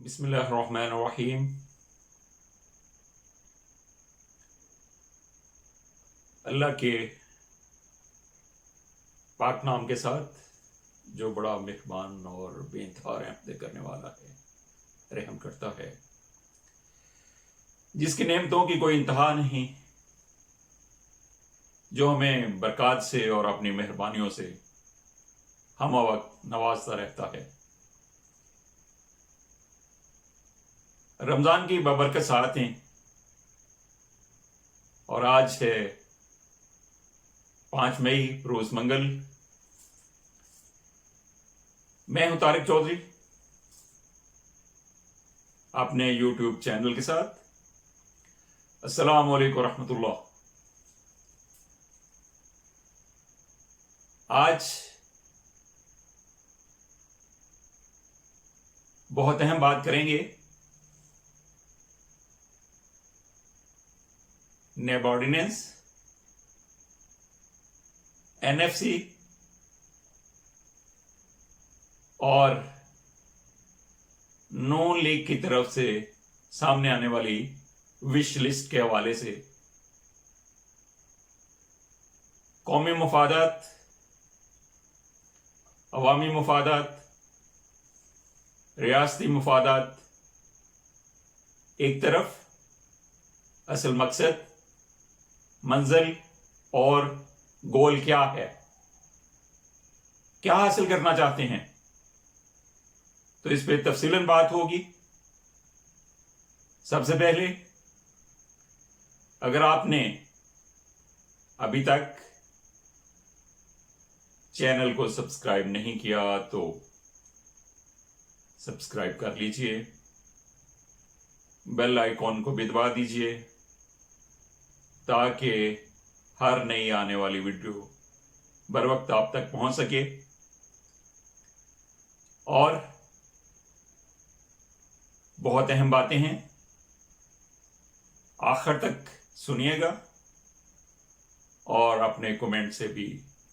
बिस्मिल्लाहिर्रहमानिर्रहीम। अल्लाह के पाक नाम के साथ जो बड़ा मेहरबान और बेइंतहा रहमत करने वाला है, रहम करता है, जिसकी नेमतों की कोई इंतहा नहीं, जो हमें बरकत से और अपनी मेहरबानियों से हम वक्त नवाजता रहता है। रमज़ान की बबरकत साथें और आज है 5 मई रोज़ मंगल। मैं हूं तारिक चौधरी अपने यूट्यूब चैनल के साथ। अस्सलामु अलैकुम रहमतुल्लाह। आज बहुत अहम बात करेंगे नैब ऑर्डिनेंस, एनएफसी और नून लीग की तरफ से सामने आने वाली विश लिस्ट के हवाले से। कौमी मुफादात, अवामी मुफादात, रियासती मुफादात एक तरफ, असल मकसद, मंजिल और गोल क्या है, क्या हासिल करना चाहते हैं, तो इस पे तफसीलन बात होगी। सबसे पहले, अगर आपने अभी तक चैनल को सब्सक्राइब नहीं किया तो सब्सक्राइब कर लीजिए, बेल आइकॉन को भी दबा दीजिए ताकि हर नई आने वाली वीडियो बर वक्त आप तक पहुंच सके। और बहुत अहम बातें हैं, आखिर तक सुनिएगा और अपने कमेंट से भी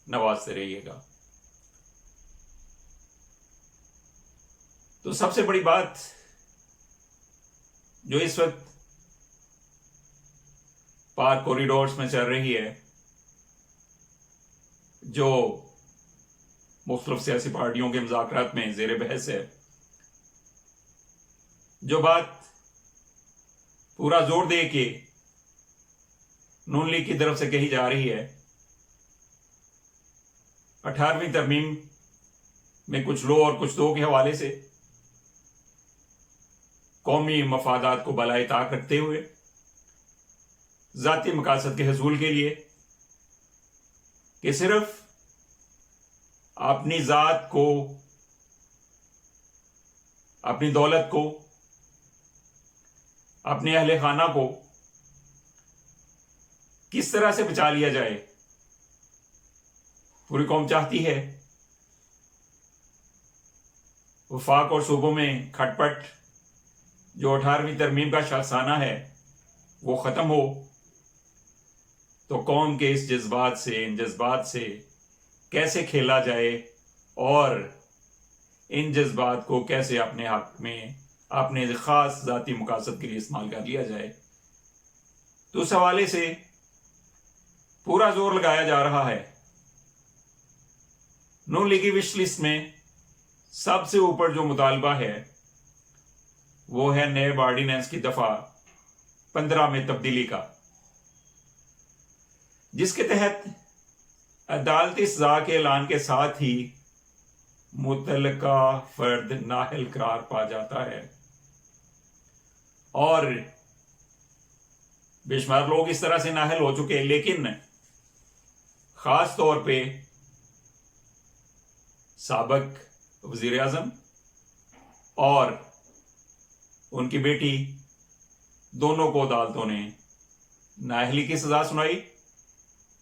नवाजते रहिएगा। तो सबसे बड़ी बात जो इस वक्त पाक कॉरिडोर्स में चल रही है, जो मुख्तलिफ सियासी पार्टियों के मुज़ाकरात में ज़ेर बहस है, जो बात पूरा जोर दे के नून लीग की तरफ से कही जा रही है, 18वीं तरमीम में कुछ लो और कुछ दो के हवाले से कौमी मफादात को बलाए ताक रखते हुए ज़ाती मकासद के हसूल के लिए कि सिर्फ अपनी ज़ात को, अपनी दौलत को, अपने अहले खाना को किस तरह से बचा लिया जाए, पूरी कौम चाहती है वफाक और सूबों में खटपट जो 18वीं तरमीम का शासाना है वो ख़त्म हो। तो कौम के इस जज्बात से, इन जज्बात से कैसे खेला जाए और इन जज्बात को कैसे अपने हक में, अपने ख़ास ज़ाती मकासद के लिए इस्तेमाल कर लिया जाए, तो उस हवाले से पूरा जोर लगाया जा रहा है। नून लीगी विश लिस्ट में सबसे ऊपर जो मुतालबा है वो है नैब ऑर्डिनेंस की दफा 15 में तब्दीली का, जिसके तहत अदालती सजा के ऐलान के साथ ही मुतल्लका फर्द नाअहल करार पा जाता है। और बेशुमार लोग इस तरह से नाअहल हो चुके हैं, लेकिन खास तौर पे साबिक वजीर आज़म और उनकी बेटी, दोनों को अदालतों ने नाअहली की सजा सुनाई,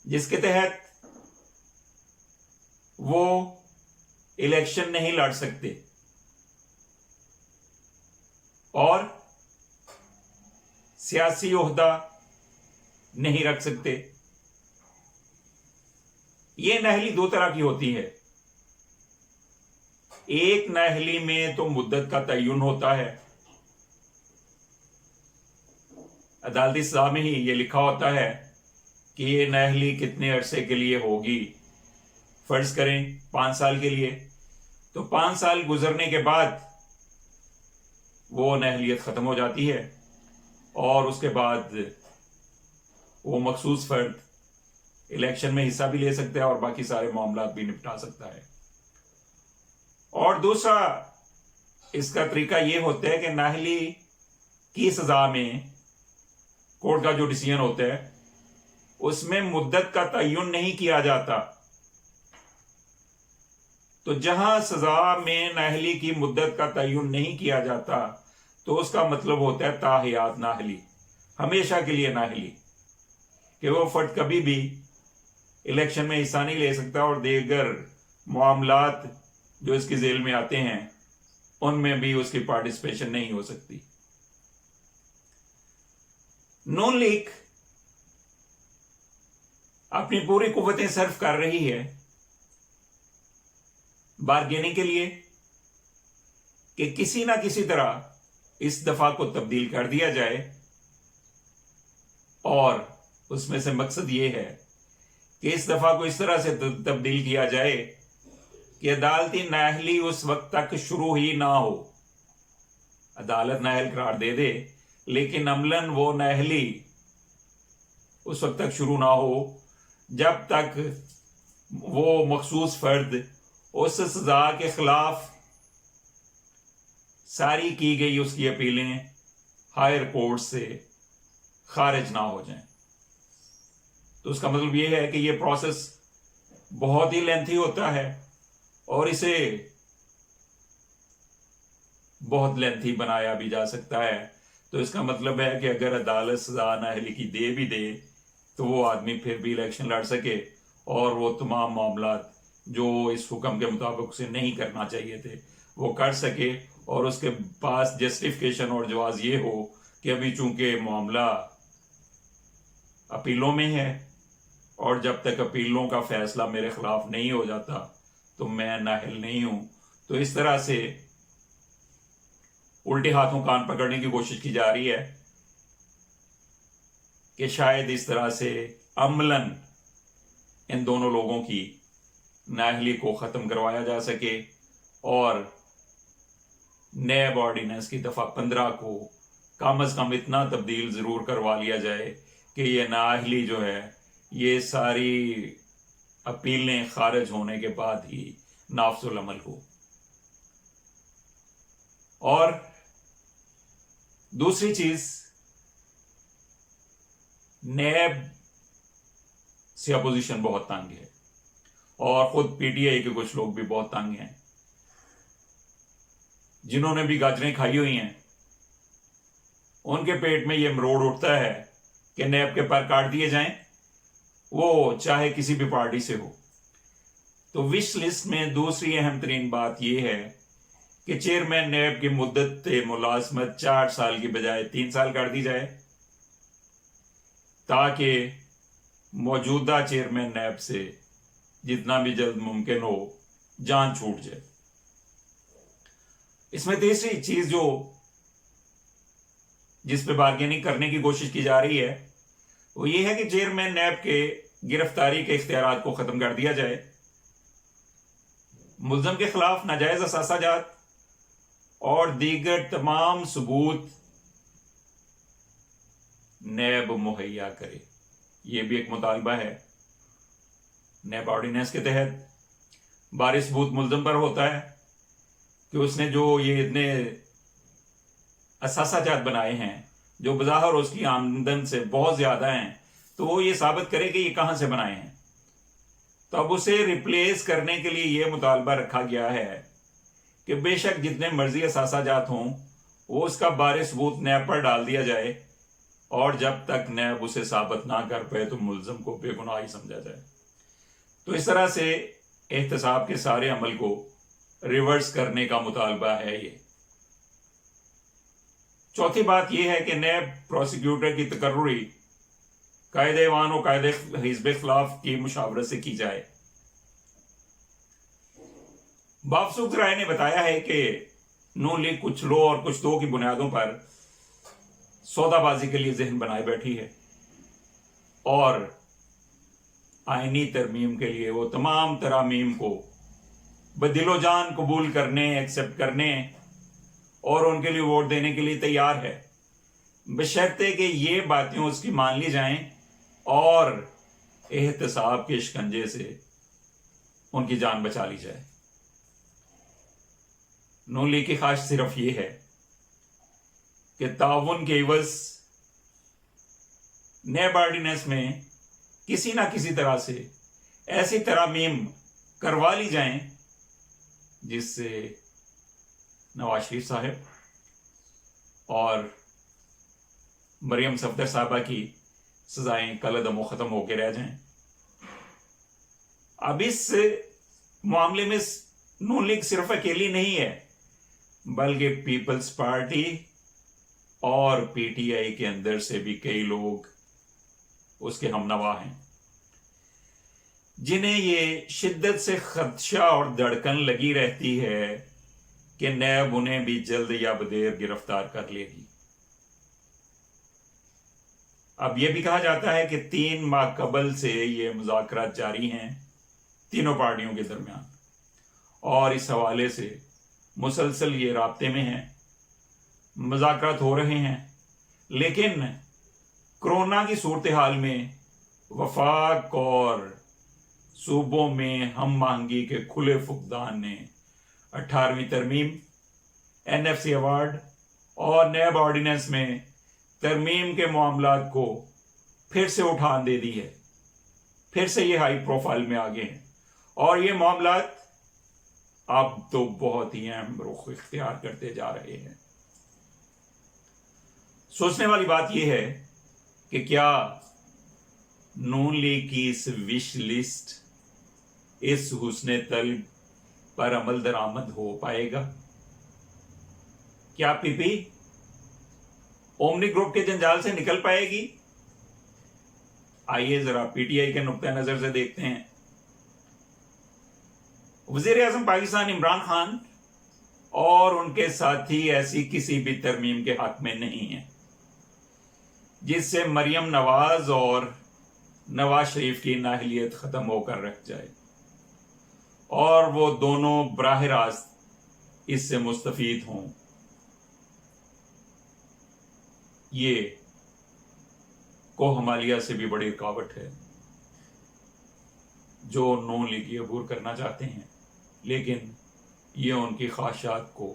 जिसके तहत वो इलेक्शन नहीं लड़ सकते और सियासी ओहदा नहीं रख सकते। ये नाअहली दो तरह की होती है। एक नाअहली में तो मुद्दत का तयन होता है عدالتی سزا میں ہی یہ لکھا ہوتا ہے کہ یہ نااہلی کتنے عرصے کے لیے ہوگی. فرض کریں 5 سال کے لیے، تو 5 سال گزرنے کے بعد وہ نااہلیت ختم ہو جاتی ہے اور اس کے بعد وہ مخصوص فرد الیکشن میں حصہ بھی لے سکتا ہے اور باقی سارے معاملات بھی نپٹا سکتا ہے. اور دوسرا اس کا طریقہ یہ ہوتا ہے کہ نااہلی کی سزا میں کورٹ کا جو ڈیسیژن ہوتا ہے اس میں مدت کا تعین نہیں کیا جاتا. تو جہاں سزا میں نااہلی کی مدت کا تعین نہیں کیا جاتا تو اس کا مطلب ہوتا ہے تاحیات نااہلی، ہمیشہ کے لیے نااہلی، کہ وہ فرد کبھی بھی الیکشن میں حصہ نہیں لے سکتا اور دیگر معاملات جو اس کی ذیل میں آتے ہیں ان میں بھی اس کی پارٹیسپیشن نہیں ہو سکتی. نون لیگ اپنی پوری قوتیں صرف کر رہی ہے بارگیننگ کے لیے کہ کسی نہ کسی طرح اس دفعہ کو تبدیل کر دیا جائے، اور اس میں سے مقصد یہ ہے کہ اس دفعہ کو اس طرح سے تبدیل کیا جائے کہ عدالتی نااہلی اس وقت تک شروع ہی نہ ہو. عدالت نااہل قرار دے دے لیکن عملاً وہ نااہلی اس وقت تک شروع نہ ہو جب تک وہ مخصوص فرد اس سزا کے خلاف ساری کی گئی اس کی اپیلیں ہائر کورٹ سے خارج نہ ہو جائیں. تو اس کا مطلب یہ ہے کہ یہ پروسیس بہت ہی لینتھی ہوتا ہے اور اسے بہت لینتھی بنایا بھی جا سکتا ہے. تو اس کا مطلب ہے کہ اگر عدالت سزا نااہلی کی دے بھی دے تو وہ آدمی پھر بھی الیکشن لڑ سکے اور وہ تمام معاملات جو اس حکم کے مطابق اسے نہیں کرنا چاہیے تھے وہ کر سکے، اور اس کے پاس جسٹیفیکیشن اور جواز یہ ہو کہ ابھی چونکہ معاملہ اپیلوں میں ہے اور جب تک اپیلوں کا فیصلہ میرے خلاف نہیں ہو جاتا تو میں نااہل نہیں ہوں. تو اس طرح سے الٹے ہاتھوں کان پکڑنے کی کوشش کی جا رہی ہے کہ شاید اس طرح سے عملاً ان دونوں لوگوں کی نااہلی کو ختم کروایا جا سکے اور نیب آرڈیننس کی دفعہ 15 کو کم از کم اتنا تبدیل ضرور کروا لیا جائے کہ یہ نااہلی جو ہے یہ ساری اپیلیں خارج ہونے کے بعد ہی نافذ العمل ہو. اور دوسری چیز، نیب سے اپوزیشن بہت تنگ ہے اور خود پی ٹی آئی کے کچھ لوگ بھی بہت تنگ ہیں جنہوں نے بھی گاجریں کھائی ہوئی ہیں. ان کے پیٹ میں یہ مروڑ اٹھتا ہے کہ نیب کے پر کاٹ دیے جائیں، وہ چاہے کسی بھی پارٹی سے ہو. تو وش لسٹ میں دوسری اہم ترین بات یہ ہے کہ چیئرمین نیب کی مدت ملازمت 4 سال کی بجائے 3 سال کر دی جائے تاکہ موجودہ چیئرمین نیب سے جتنا بھی جلد ممکن ہو جان چھوٹ جائے. اس میں تیسری چیز جس پہ بارگیننگ کرنے کی کوشش کی جا رہی ہے وہ یہ ہے کہ چیئرمین نیب کے گرفتاری کے اختیارات کو ختم کر دیا جائے. ملزم کے خلاف ناجائز اثاثہ جات اور دیگر تمام ثبوت نیب مہیا کرے. یہ بھی ایک مطالبہ ہے. نیب آرڈیننس کے تحت بھاری ثبوت ملزم پر ہوتا ہے کہ اس نے جو یہ اتنے اثاثہ جات بنائے ہیں جو بظاہر اس کی آمدن سے بہت زیادہ ہیں، تو وہ یہ ثابت کرے کہ یہ کہاں سے بنائے ہیں. تو اب اسے ریپلیس کرنے کے لیے یہ مطالبہ رکھا گیا ہے کہ بے شک جتنے مرضی اثاثہ جات ہوں وہ اس کا بار ثبوت نیب پر ڈال دیا جائے اور جب تک نیب اسے ثابت نہ کر پائے تو ملزم کو بے گناہ ہی سمجھا جائے. تو اس طرح سے احتساب کے سارے عمل کو ریورس کرنے کا مطالبہ ہے یہ. چوتھی بات یہ ہے کہ نیب پروسیکیوٹر کی تقرری قائد ایوان و قائد حزب خلاف کی مشاورت سے کی جائے. بابسوخ رائے نے بتایا ہے کہ نون لیگ کچھ لو اور کچھ دو کی بنیادوں پر सौदा बाजी के लिए जहन बनाए बैठी है और आईनी तरमीम के लिए वो तमाम तरामीम को बदिलो जान कबूल करने, एक्सेप्ट करने और उनके लिए वोट देने के लिए तैयार है, बशर्ते कि ये बातें उसकी मान ली जाएं और एहतसाब के शिकंजे से उनकी जान बचा ली जाए। नून लीग की ख्वाहिश सिर्फ ये है कि ताउन के इवज़ नैब ऑर्डिनेंस में किसी ना किसी तरह से ऐसी तरामीम करवा ली जाएं जिससे नवाज शरीफ साहब और मरियम सफदर साहबा की सजाएं कलअदम ख़त्म होकर रह जाएं। अब इस मामले में नून लीग सिर्फ अकेली नहीं है, बल्कि पीपल्स पार्टी और पीटीआई के अंदर से भी कई लोग उसके हमनवा हैं, जिन्हें ये शिद्दत से खदशा और धड़कन लगी रहती है कि नैब उन्हें भी जल्द या बदेर गिरफ्तार कर लेगी। अब यह भी कहा जाता है कि 3 माह कबल से ये मुज़ाकरात जारी हैं तीनों पार्टियों के दरमियान और इस हवाले से मुसलसल ये राब्ते में हैं, मुज़ाकरात हो रहे हैं। लेकिन कोरोना की सूरत हाल में वफाक और सूबों में हम महंगी के खुले फुकदान ने 18वीं तरमीम, NFC अवार्ड और नैब ऑर्डिनेंस में तरमीम के मामलात को फिर से उठान दे दी है, फिर से ये हाई प्रोफाइल में आगे हैं और ये मामलात अब तो बहुत ही अहम रुख इख्तियार करते जा रहे हैं। सोचने वाली बात यह है कि क्या नून लीग की इस विश लिस्ट, इस हुस्ने तलब पर अमल दरामद हो पाएगा? क्या पीपी ओमनी ग्रुप के जंजाल से निकल पाएगी? आइए जरा पीटीआई के नुक्ता नजर से देखते हैं। वजीर आजम पाकिस्तान इमरान खान और उनके साथी ऐसी किसी भी तरमीम के हक में नहीं है जिससे मरियम नवाज और नवाज शरीफ की नाहलियत खत्म होकर रह जाए और वो दोनों बराह रास्त इससे मुस्तफीद हों। ये कोहमालिया से भी बड़ी रुकावट है जो नून लीग अबूर करना चाहते हैं, लेकिन ये उनकी ख्वाहिशात को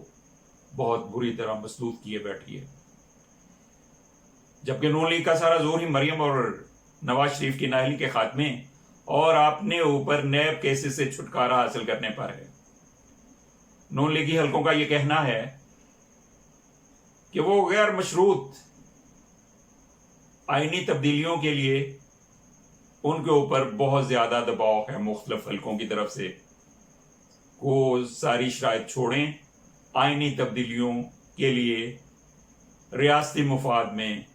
बहुत बुरी तरह मसलूत किए बैठी है। जबकि नून लीग का सारा जोर ही मरियम और नवाज शरीफ की नाअहली के खात्मे और अपने ऊपर नैब केसेस से छुटकारा हासिल करने पर है। नून लीगी हलकों का यह कहना है कि वो गैर मशरूत आईनी तब्दीलियों के लिए उनके ऊपर बहुत ज्यादा दबाव है मुख्तलिफ हलकों की तरफ से। वो सारी शराइत छोड़ें, आईनी तब्दीलियों के लिए रियासती मुफाद में,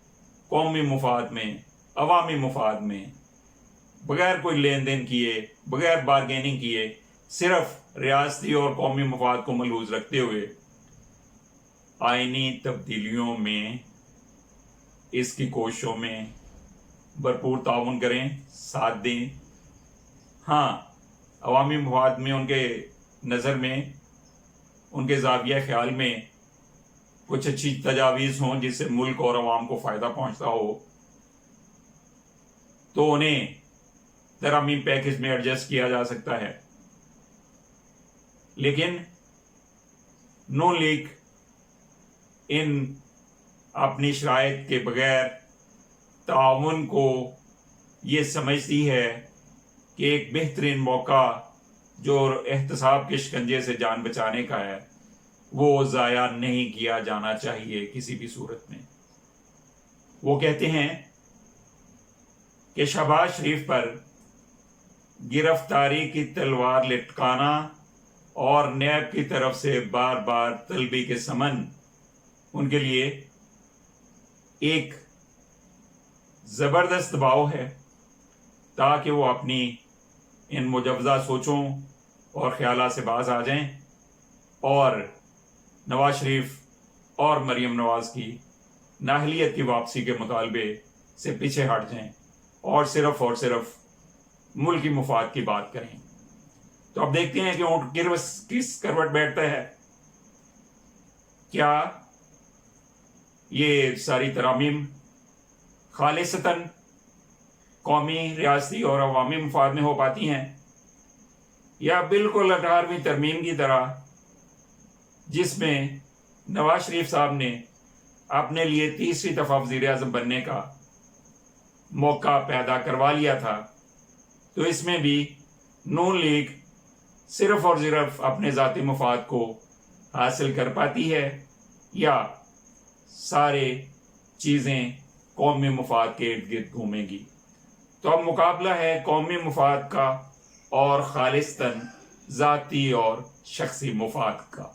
कौमी मुफाद में, अवामी मुफाद में बगैर कोई लेन देन किए, बगैर बारगेनिंग किए, सिर्फ रियासती और कौमी मुफाद को मलहूज रखते हुए आईनी तब्दीलियों में इसकी कोशिशों में भरपूर ताउन करें, साथ दें। हाँ, अवामी मुफाद में उनके नज़र में, उनके ज़ाविया ख्याल में कुछ अच्छी तजावीज़ हों जिससे मुल्क और अवाम को फ़ायदा पहुँचता हो तो उन्हें तरामीम पैकेज में एडजस्ट किया जा सकता है। लेकिन नून लीग इन अपनी शराइत के बगैर ताउन को ये समझती है कि एक बेहतरीन मौका जो एहतसाब के शिकंजे से जान बचाने का है वो ज़ाया नहीं किया जाना चाहिए किसी भी सूरत में। वो कहते हैं कि शहबाज शरीफ पर गिरफ्तारी की तलवार लटकाना और नैब की तरफ से बार बार तलबी के समन उनके लिए एक ज़बरदस्त दबाव है ताकि वो अपनी इन मुजवज़ा सोचों और ख्यालात से बाज आ जाएं और नवाज शरीफ और मरियम नवाज की نااہلیت کی واپسی کے مطالبے سے پیچھے ہٹ جائیں اور صرف ملکی مفاد کی بات کریں۔ تو اب دیکھتے ہیں کہ اونٹ کس کروٹ بیٹھتا ہے۔ کیا یہ ساری ترامیم خالصتاً قومی، ریاستی اور عوامی مفاد میں ہو پاتی ہیں، یا بالکل 18ویں ترمیم کی طرح جس میں نواز شریف صاحب نے اپنے لیے 30ویں دفعہ وزیر اعظم بننے کا موقع پیدا کروا لیا تھا، تو اس میں بھی نون لیگ صرف اور صرف اپنے ذاتی مفاد کو حاصل کر پاتی ہے، یا سارے چیزیں قومی مفاد کے ارد گرد گھومیں گی۔ تو اب مقابلہ ہے قومی مفاد کا اور خالصتاً ذاتی اور شخصی مفاد کا۔